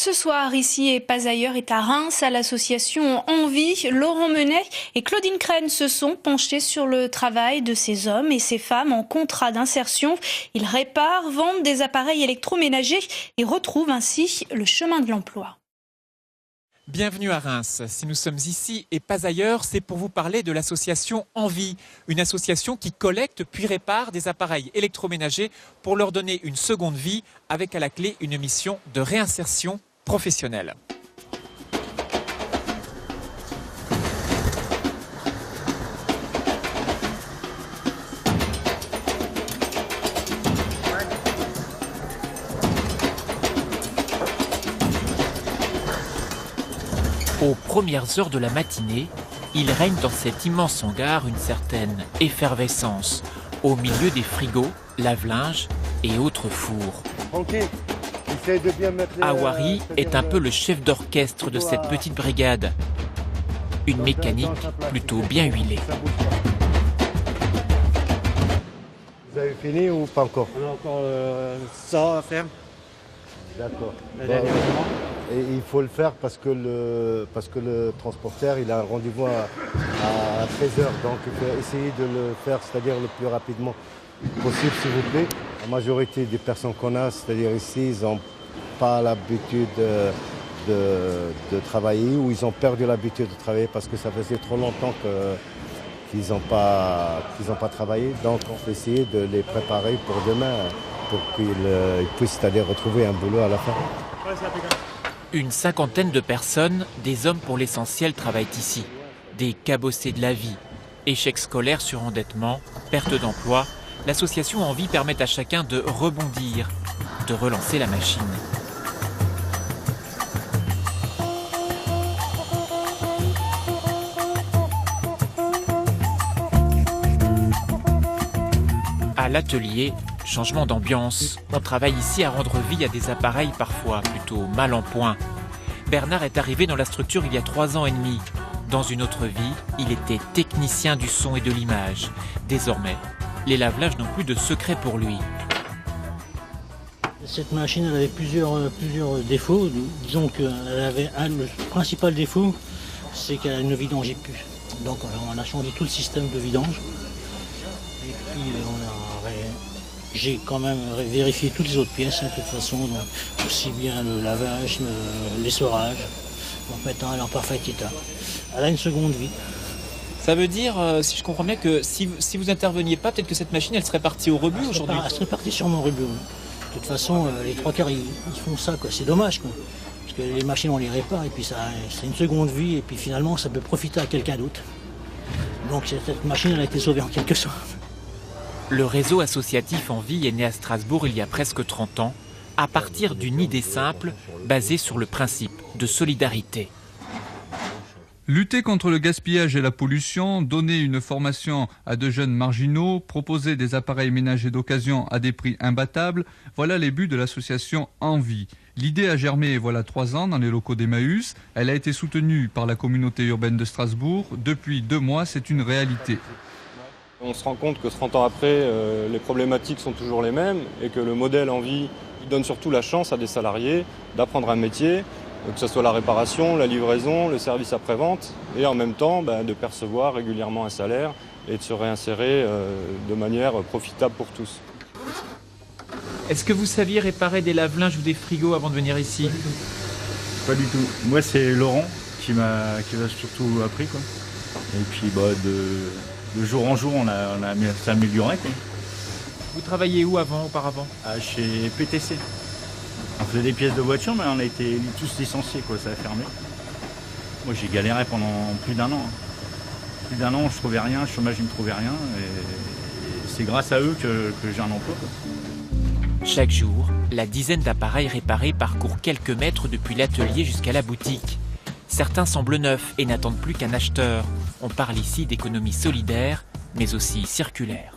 Ce soir, ici et pas ailleurs, est à Reims, à l'association Envie. Laurent Menet et Claudine Crène se sont penchés sur le travail de ces hommes et ces femmes en contrat d'insertion. Ils réparent, vendent des appareils électroménagers et retrouvent ainsi le chemin de l'emploi. Bienvenue à Reims. Si nous sommes ici et pas ailleurs, c'est pour vous parler de l'association Envie, une association qui collecte puis répare des appareils électroménagers pour leur donner une seconde vie avec à la clé une mission de réinsertion professionnelle. Aux premières heures de la matinée, il règne dans cet immense hangar une certaine effervescence au milieu des frigos, lave-linge et autres fours. Awari est un peu le chef d'orchestre de cette petite brigade. Une mécanique plutôt bien huilée. Vous avez fini ou pas encore? On a encore ça à faire. D'accord. Et il faut le faire parce que le transporteur il a un rendez-vous à 13h. Donc il faut essayer de le faire, c'est-à-dire le plus rapidement possible, s'il vous plaît. La majorité des personnes qu'on a, c'est-à-dire ici, ils n'ont pas l'habitude de travailler ou ils ont perdu l'habitude de travailler parce que ça faisait trop longtemps qu'ils n'ont pas travaillé. Donc on va essayer de les préparer pour demain pour qu'ils puissent, c'est-à-dire retrouver un boulot à la fin. Une cinquantaine de personnes, des hommes pour l'essentiel, travaillent ici. Des cabossés de la vie, échecs scolaires, surendettement, perte d'emploi. L'association Envie permet à chacun de rebondir, de relancer la machine. À l'atelier, changement d'ambiance. On travaille ici à rendre vie à des appareils parfois plutôt mal en point. Bernard est arrivé dans la structure il y a 3 ans et demi. Dans une autre vie, il était technicien du son et de l'image. Désormais, les lave-linges n'ont plus de secret pour lui. Cette machine elle avait plusieurs défauts. Disons que le principal défaut, c'est qu'elle ne vidangeait plus. Donc on a changé tout le système de vidange. Et puis j'ai quand même vérifié toutes les autres pièces, de toute façon, donc, aussi bien le lavage, l'essorage. Donc maintenant, elle est en parfait état. Elle a une seconde vie. Ça veut dire, si je comprends bien, que si vous interveniez pas, peut-être que cette machine, elle serait partie au rebut aujourd'hui. Elle serait partie sûrement au rebut. Oui. De toute façon, les 3/4, ils font ça, quoi. C'est dommage, quoi. Parce que les machines, on les répare, et puis c'est une seconde vie, et puis finalement, ça peut profiter à quelqu'un d'autre. Donc cette machine, elle a été sauvée en quelque sorte. Le réseau associatif Envie est né à Strasbourg il y a presque 30 ans, à partir d'une idée simple, basée sur le principe de solidarité. Lutter contre le gaspillage et la pollution, donner une formation à de jeunes marginaux, proposer des appareils ménagers d'occasion à des prix imbattables, voilà les buts de l'association Envie. L'idée a germé voilà 3 ans dans les locaux d'Emmaüs. Elle a été soutenue par la communauté urbaine de Strasbourg. Depuis 2 mois, c'est une réalité. On se rend compte que 30 ans après, les problématiques sont toujours les mêmes et que le modèle Envie donne surtout la chance à des salariés d'apprendre un métier, que ce soit la réparation, la livraison, le service après-vente, et en même temps de percevoir régulièrement un salaire et de se réinsérer de manière profitable pour tous. Est-ce que vous saviez réparer des lave-linges ou des frigos avant de venir ici? Pas du tout. Moi, c'est Laurent qui m'a surtout appris, quoi. Et puis de jour en jour, on a s'amélioré, quoi. Vous travailliez où auparavant? Chez PTC. On faisait des pièces de voiture, mais on a été tous licenciés, quoi. Ça a fermé. Moi, j'ai galéré pendant plus d'1 an. Plus d'1 an, je trouvais rien, le chômage, il me trouvait rien. Et c'est grâce à eux que j'ai un emploi, quoi. Chaque jour, la dizaine d'appareils réparés parcourt quelques mètres depuis l'atelier jusqu'à la boutique. Certains semblent neufs et n'attendent plus qu'un acheteur. On parle ici d'économie solidaire, mais aussi circulaire.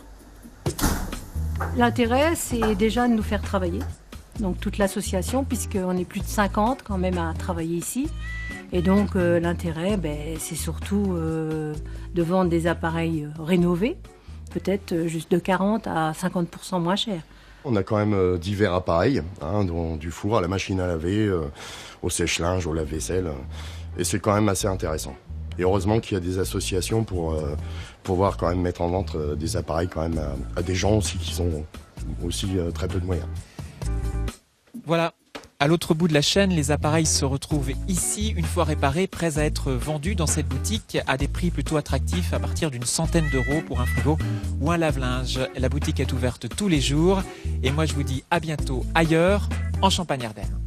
L'intérêt, c'est déjà de nous faire travailler. Donc toute l'association, puisqu'on est plus de 50 quand même à travailler ici. Et donc l'intérêt, c'est surtout de vendre des appareils rénovés, peut-être juste de 40 à 50% moins cher. On a quand même divers appareils, dont du four à la machine à laver, au sèche-linge, au lave-vaisselle. Et c'est quand même assez intéressant. Et heureusement qu'il y a des associations pour pouvoir quand même mettre en vente des appareils quand même à des gens aussi qui ont aussi très peu de moyens. Voilà. À l'autre bout de la chaîne, les appareils se retrouvent ici, une fois réparés, prêts à être vendus dans cette boutique à des prix plutôt attractifs, à partir d'une centaine d'euros pour un frigo ou un lave-linge. La boutique est ouverte tous les jours et moi je vous dis à bientôt ailleurs, en Champagne-Ardenne.